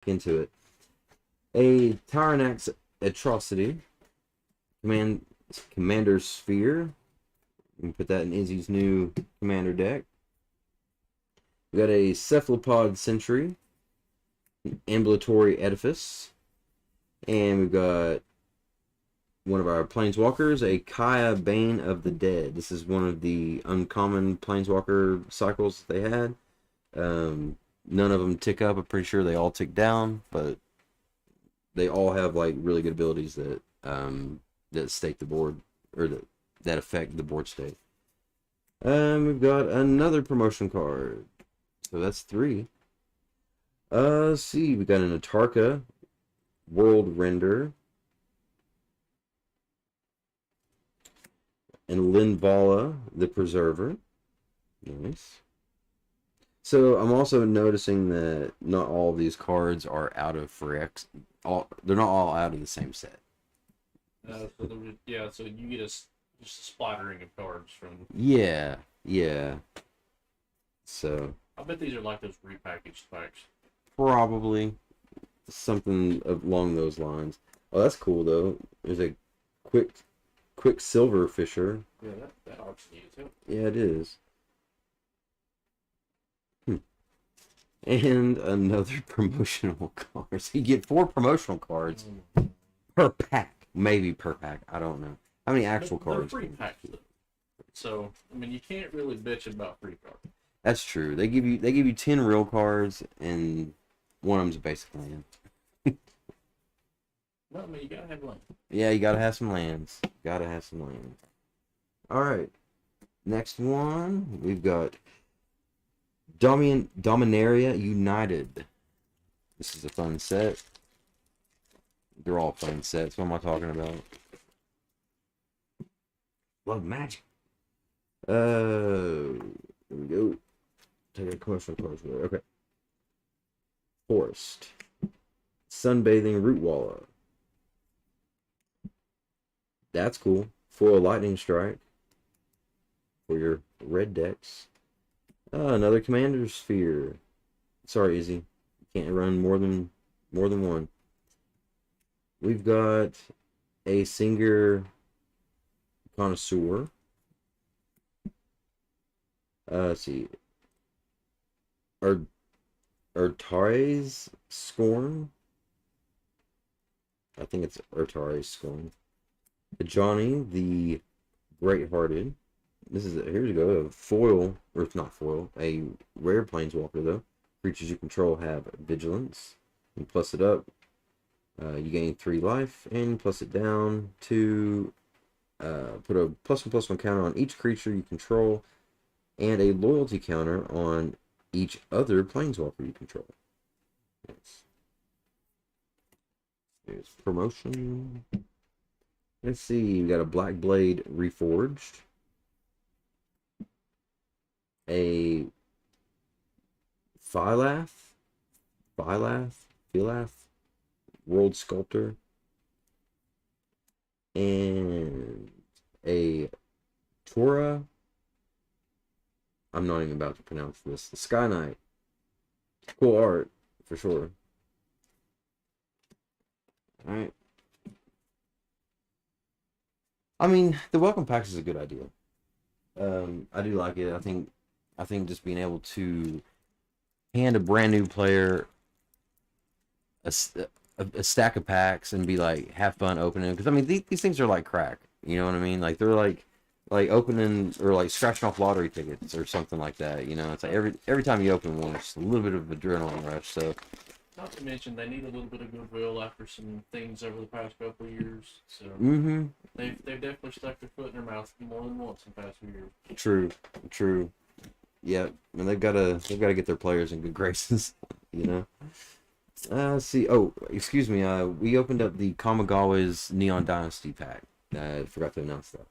into it. A Tyrannax Atrocity, Commander Sphere. We can put that in Izzy's new commander deck. We got a Cephalopod Sentry, Ambulatory Edifice, and we've got one of our Planeswalkers, a Kaya Bane of the Dead. This is one of the uncommon Planeswalker cycles they had. None of them tick up. I'm pretty sure they all tick down, but they all have like really good abilities that that stake the board, or that affect the board state. We've got another promotion card. So that's 3. Let's see, we got an Atarka World Render, and Linvala the Preserver. Nice. So I'm also noticing that not all of these cards are out of they're not all out of the same set. So you get just a splattering of cards from. Yeah. So I bet these are like those repackaged packs. probably something along those lines. Oh, that's cool though. There's a quick silver fisher. Yeah, that art's neat too. Yeah, it is. And another promotional card. So you get 4 promotional cards per pack. Maybe per pack. I don't know. How many actual cards? They're free packs though. So I mean, you can't really bitch about free cards. That's true. They give you 10 real cards, and one of them's a basic land. No, I mean, you gotta have land. Yeah, you gotta have some lands. All right. Next one, we've got Dominaria United. This is a fun set. They're all fun sets. What am I talking about? Love magic. Here we go. Take a commercial close. Okay. Forest. Sunbathing Root Walla. That's cool. Foil Lightning Strike for your red decks. Another Commander Sphere. Sorry, Izzy. You can't run more than one. We've got a Singer Connoisseur. Let's see. Urtare's Scorn. I think it's Urtare's Scorn. Johnny the Great-Hearted. Here you go, a foil, or it's not foil, a rare planeswalker though. Creatures you control have vigilance. You plus it up, you gain 3 life, and plus it down to put a +1/+1 counter on each creature you control, and a loyalty counter on each other planeswalker you control. Yes. There's promotion. Let's see, we got a Black Blade Reforged, a Philath, World Sculptor, and a Tora. I'm not even about to pronounce this. The Sky Knight. Cool art, for sure. Alright. I mean, the welcome packs is a good idea. I do like it. I think just being able to hand a brand new player a stack of packs and be like, have fun opening, because I mean these things are like crack. You know what I mean? Like they're like opening or like scratching off lottery tickets or something like that. You know, it's like every time you open one, it's a little bit of adrenaline rush. So. Not to mention, they need a little bit of goodwill after some things over the past couple of years. So they've definitely stuck their foot in their mouth more than once in the past few years. True. Yeah, and they've gotta get their players in good graces. You know. Let's see. Oh, excuse me. We opened up the Kamigawa's Neon Dynasty pack. I forgot to announce that.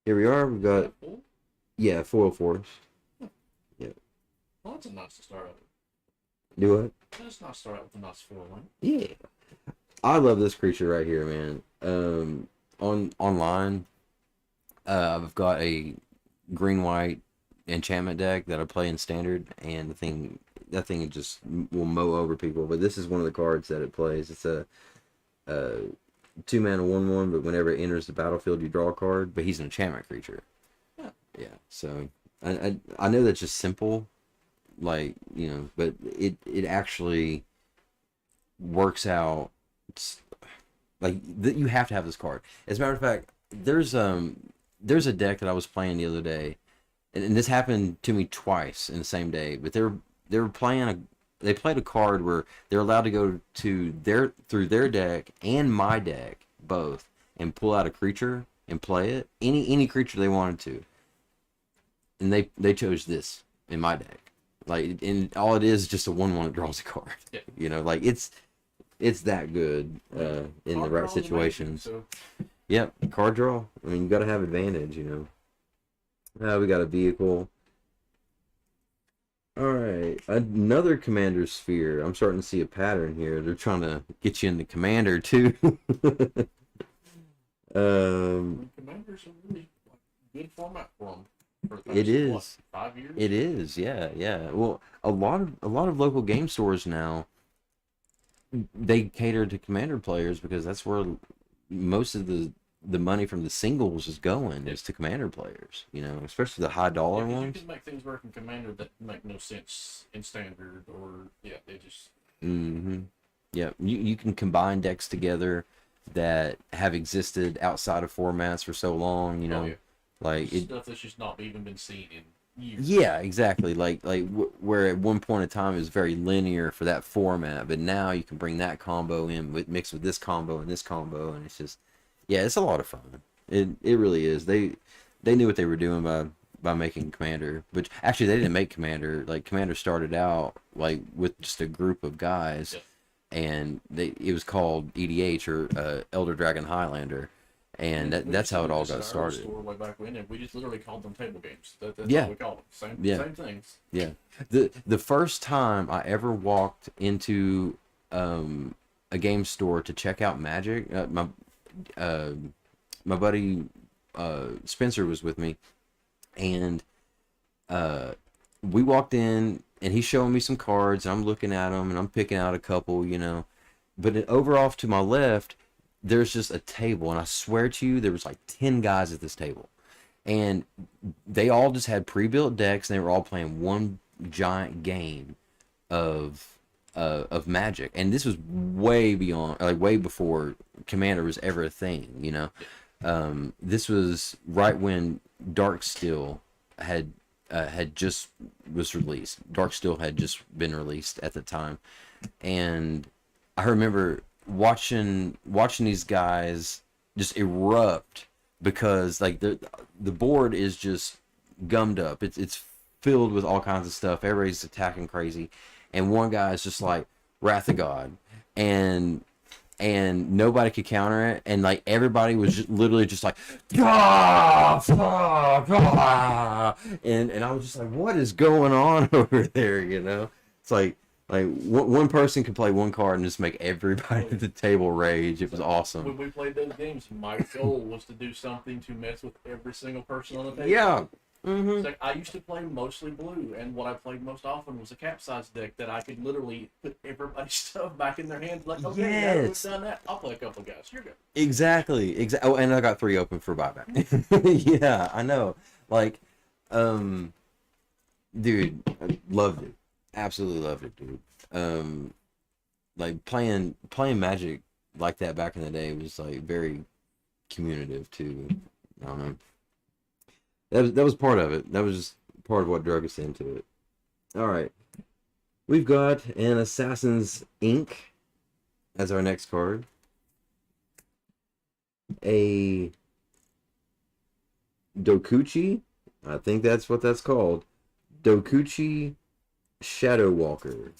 Here we are. We've got foil force. Well, that's a nice to start out with. Do what? Let's not start out with a nice 4-1. Yeah. I love this creature right here, man. Online, I've got a green-white enchantment deck that I play in standard, and the thing that thing just will mow over people. But this is one of the cards that it plays. It's a 2-mana 1/1, but whenever it enters the battlefield, you draw a card. But he's an enchantment creature. Yeah. Yeah. So I know that's just simple, like, you know, but it actually works out. Like you have to have this card. As a matter of fact, there's a deck that I was playing the other day, and this happened to me twice in the same day. But they played a card where they're allowed to go to through their deck and my deck both and pull out a creature and play it, any creature they wanted to, and they chose this in my deck. Like, and all it is just a 1/1 that draws a card. Yeah. You know, like it's that good in the right situations. Amazing, so. Yep, card draw. I mean, you got to have advantage, you know. We got a vehicle. All right, another commander sphere. I'm starting to see a pattern here. They're trying to get you into commander too. Commander's a really good format for them. It is. What, 5 years? It is. Yeah, yeah. Well, a lot of local game stores now, they cater to commander players because that's where most of the money from the singles is going, is to commander players, you know, especially the high dollar ones. You can make things work in commander that make no sense in standard, or they just. Yeah, you can combine decks together that have existed outside of formats for so long, you know, like stuff that's just not even been seen in years. Yeah, exactly. Like where at one point in time it was very linear for that format, but now you can bring that combo in mixed with this combo and this combo, and it's just, yeah, it's a lot of fun. It really is. They knew what they were doing by making Commander, which actually they didn't make Commander. Like, Commander started out like with just a group of guys, and it was called EDH, or Elder Dragon Highlander. And that's how it all got started. Store way back when, and we just literally called them table games. That's what we called them. Same things. Yeah. The first time I ever walked into a game store to check out Magic, my buddy Spencer was with me, and we walked in, and he's showing me some cards, and I'm looking at them, and I'm picking out a couple, you know. But over off to my left, there's just a table, and I swear to you, there was like 10 guys at this table, and they all just had pre-built decks, and they were all playing one giant game of Magic. And this was way beyond, like way before Commander was ever a thing, you know. This was right when Darksteel had just was released. Darksteel had just been released at the time, and I remember watching these guys just erupt, because like the board is just gummed up. It's filled with all kinds of stuff. Everybody's attacking crazy, and one guy is just like Wrath of God, and nobody could counter it, and like everybody was just literally just like, ah, ah, ah, and I was just like, what is going on over there, you know? It's like one person could play one card and just make everybody at the table rage. It was awesome. When we played those games, my goal was to do something to mess with every single person on the table. Yeah. It's like, I used to play mostly blue, and what I played most often was a capsized deck that I could literally put everybody's stuff back in their hands. Like, okay, now that we've done that, I'll play a couple guys. You're good. Exactly. Oh, and I got 3 open for buyback. Yeah, I know. Like, dude, I loved it. Absolutely loved it, dude. Like playing Magic like that back in the day was like very communicative too. I don't know. That was part of it. That was just part of what drug us into it. All right, we've got an Assassin's Ink as our next card. A Dokuchi, I think that's what that's called. Dokuchi Shadow Walker.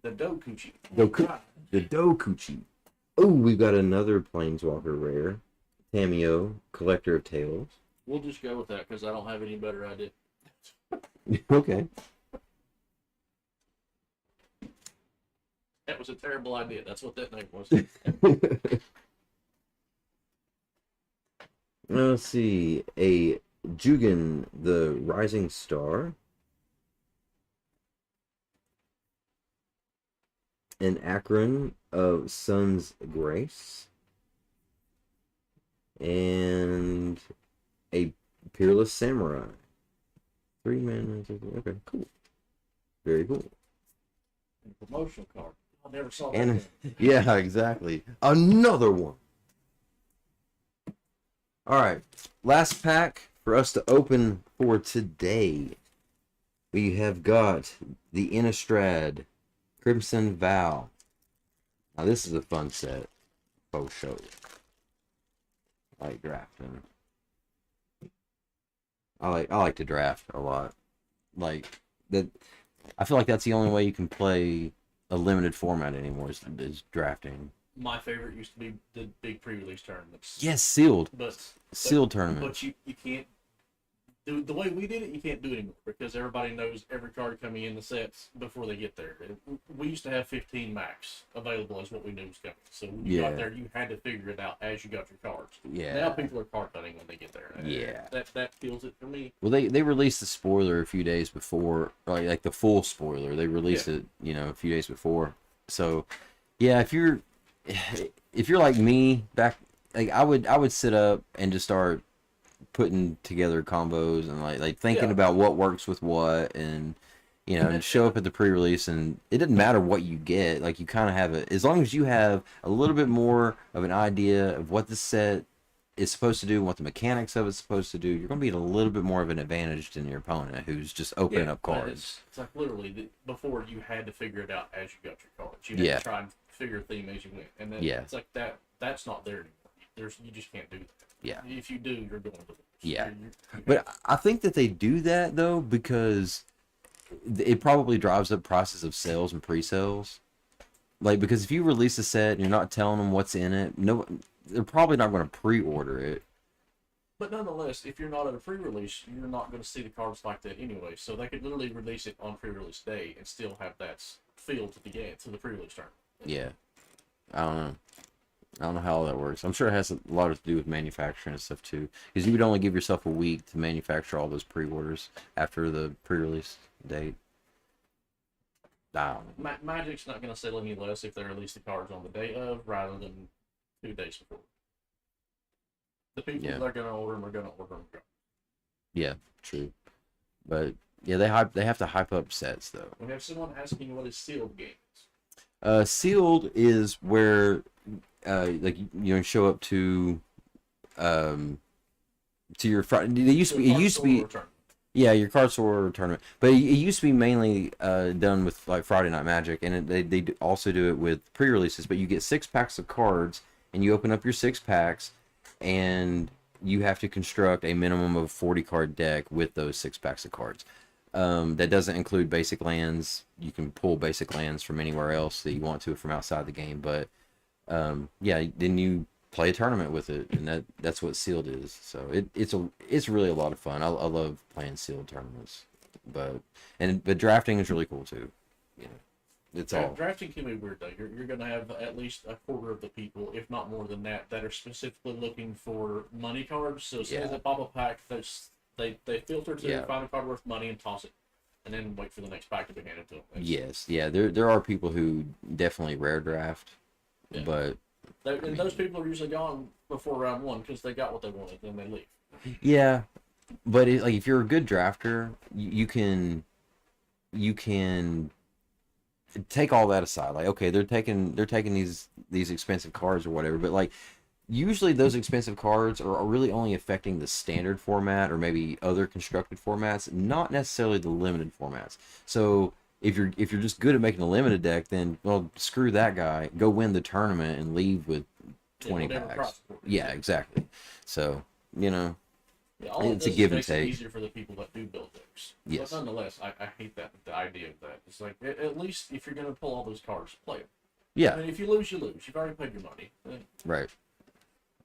The Dokuchi. The Dokuchi. Oh, we've got another Planeswalker rare. Tameo, Collector of Tales. We'll just go with that because I don't have any better idea. Okay. That was a terrible idea. That's what that name was. Let's see. A Jugan, the Rising Star. an Akron of Sun's Grace, and a Peerless Samurai. 3 mana. Okay, cool. Very cool. And a promotional card. I never saw that. And yeah, exactly. Another one. All right, last pack for us to open for today. We have got the Innistrad Crimson Vow. Now this is a fun set. For sure. I like drafting. I like to draft a lot. Like that. I feel like that's the only way you can play a limited format anymore is drafting. My favorite used to be the big pre-release tournaments. Yes, sealed. But Sealed tournament. But you can't do the way we did it. You can't do it anymore because everybody knows every card coming in the sets before they get there. We used to have 15 max available as what we knew was coming. So when you got there, you had to figure it out as you got your cards. Yeah. Now people are card hunting when they get there. Yeah. That feels it for me. Well, they released the spoiler a few days before, like the full spoiler. They released it, a few days before. So, yeah, if you're like me back, like I would sit up and just start putting together combos and like thinking about what works with what, and and show up at the pre-release, and it doesn't matter what you get. Like you kind of have it, as long as you have a little bit more of an idea of what the set is supposed to do and what the mechanics of it's supposed to do, you're going to be at a little bit more of an advantage than your opponent who's just opening up cards. It's like literally before you had to figure it out as you got your cards. You had to try and figure a theme as you went, and then it's like that's not there anymore. You just can't do that. Yeah. If you do, you're going to lose. Yeah. But I think that they do that though because it probably drives up prices of sales and pre-sales. Like because if you release a set and you're not telling them what's in it, they're probably not going to pre-order it. But nonetheless, if you're not at a pre-release, you're not going to see the cards like that anyway. So they could literally release it on pre-release day and still have that feel to the game, to the pre-release tournament. Yeah. I don't know how all that works. I'm sure it has a lot to do with manufacturing and stuff too. Because you would only give yourself a week to manufacture all those pre-orders after the pre-release date. Magic's not going to sell any less if they release the cards on the day of rather than 2 days before. The people that are going to order them are going to order them. Yeah, true. But yeah, they have to hype up sets though. We have someone asking what is sealed games. Sealed is where like show up to your Friday. It used to be your card store tournament, but it used to be mainly done with like Friday Night Magic, and they also do it with pre-releases. But you get 6 packs of cards, and you open up your 6 packs, and you have to construct a minimum of 40 card deck with those 6 packs of cards. That doesn't include basic lands. You can pull basic lands from anywhere else that you want to from outside the game, but then you play a tournament with it, and that's what sealed is. So it's really a lot of fun. I love playing sealed tournaments, but drafting is really cool too. It's all drafting can be weird though. You're going to have at least a quarter of the people, if not more than that are specifically looking for money cards. So as soon as they pop a pack, they filter to find a card worth money and toss it, and then wait for the next pack to be handed to them. There are people who definitely rare draft, but those people are usually gone before round 1 because they got what they wanted and they leave. Yeah, but if you're a good drafter, you can take all that aside. Like, okay, they're taking these expensive cards or whatever, but like usually those expensive cards are really only affecting the standard format or maybe other constructed formats, not necessarily the limited formats. So if you're just good at making a limited deck, then screw that guy. Go win the tournament and leave with 20 packs. Yeah, exactly. So it's a give and take. It's easier for the people that do build decks. Yes. But nonetheless, I hate the idea of that. It's like at least if you're going to pull all those cards, play them. Yeah. I mean, if you lose, you lose. You've already paid your money. Right.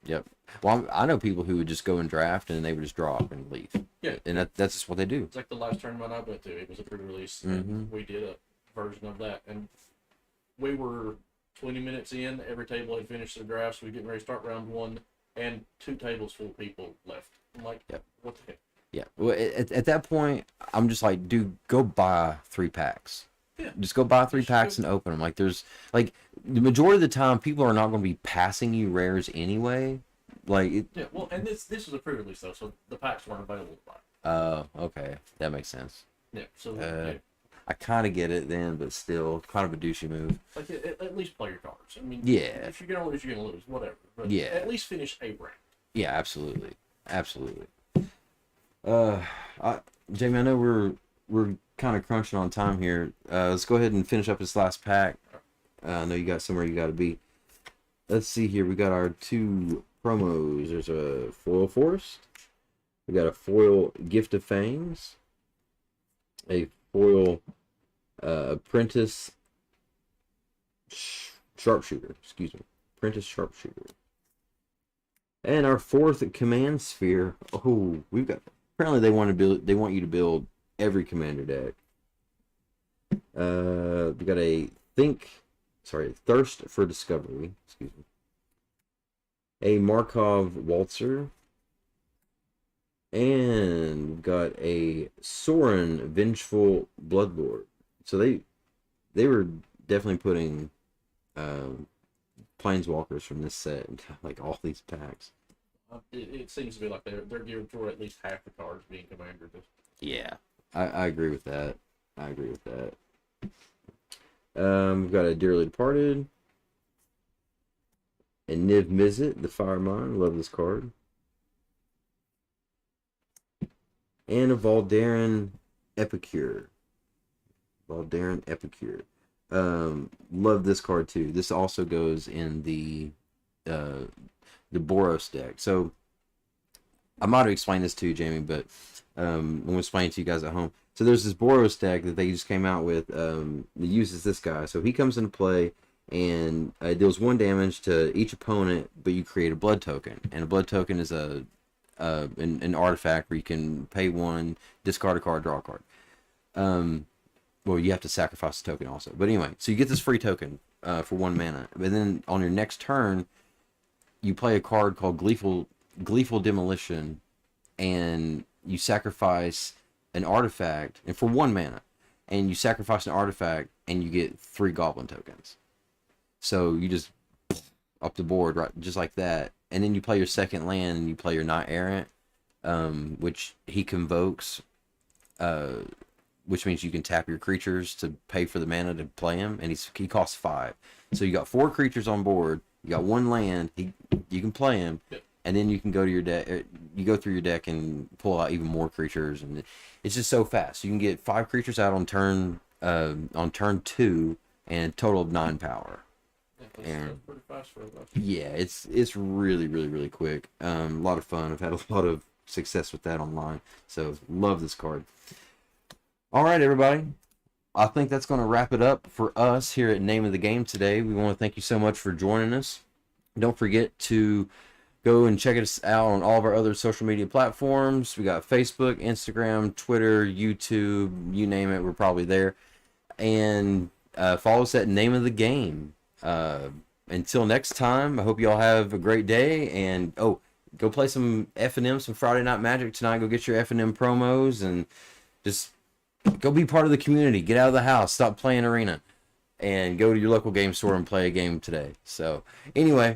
Yep. Well, I know people who would just go and draft and they would just draw up and leave. Yeah. And that's just what they do. It's like the last tournament I went to. It was a pre-release, and we did a version of that. And we were 20 minutes in. Every table had finished their drafts. We were getting ready to start round 1, and 2 tables full of people left. I'm like, what the heck? Yeah. Well, at that point, I'm just like, dude, go buy 3 packs. Yeah. Just go buy 3 packs and open them. Like there's like the majority of the time, people are not going to be passing you rares anyway. Like yeah, well, and this is a pre-release though, so the packs weren't available to buy. Oh, okay, that makes sense. Yeah, so yeah. I kind of get it then, but still, kind of a douchey move. Like at least play your cards. I mean, yeah, if you're gonna lose, you're gonna lose. Whatever. But yeah, at least finish a round. Yeah, absolutely, absolutely. Jamie, I know we're kind of crunching on time here. Let's go ahead and finish up this last pack. I know you got somewhere you got to be. Let's see here. We got our 2 promos. There's a foil forest. We got a foil Gift of Fangs. A foil apprentice sharpshooter. Excuse me. Apprentice sharpshooter. And our 4th command sphere. Oh, we've got. Apparently, they want to build. They want you to build every commander deck. We got a thirst for discovery. Excuse me. A Markov waltzer. And we've got a Sorin Vengeful Bloodlord. So they were definitely putting planeswalkers from this set into like all these packs. It seems to be like they're geared toward at least half the cards being commander. Yeah, I agree with that. I agree with that. We've got a Dearly Departed. And Niv Mizzet, the Firemine. Love this card. And a Valdarin Epicure. Love this card too. This also goes in the Boros deck. So I might have explained this to you, Jamie, but I'm going to explain it to you guys at home. So there's this Boros deck that they just came out with that uses this guy. So he comes into play and deals 1 damage to each opponent, but you create a blood token. And a blood token is an artifact where you can pay 1, discard a card, draw a card. Well, you have to sacrifice the token also. But anyway, so you get this free token for 1 mana. But then on your next turn, you play a card called Gleeful Demolition, and you sacrifice an artifact, and for 1 mana, and you sacrifice an artifact, and you get 3 goblin tokens. So you just up the board, right, just like that. And then you play your 2nd land, and you play your Knight Errant, which he convokes, which means you can tap your creatures to pay for the mana to play him, and he costs 5. So you got 4 creatures on board. You got 1 land. You can play him, yep. And then you can go to your deck. You go through your deck and pull out even more creatures, and it's just so fast. You can get 5 creatures out on turn 2, and a total of 9 power. Yeah, that's pretty fast for us. Yeah, it's really, really, really quick. A lot of fun. I've had a lot of success with that online. So love this card. All right, everybody. I think that's going to wrap it up for us here at Name of the Game today. We want to thank you so much for joining us. Don't forget to go and check us out on all of our other social media platforms. We got Facebook, Instagram, Twitter, YouTube, you name it, we're probably there. And follow us at Name of the Game. Until next time, I hope you all have a great day. And go play some F&M, some Friday Night Magic tonight. Go get your F&M promos and just go be part of the community. Get out of the house. Stop playing Arena. And go to your local game store and play a game today. So, anyway,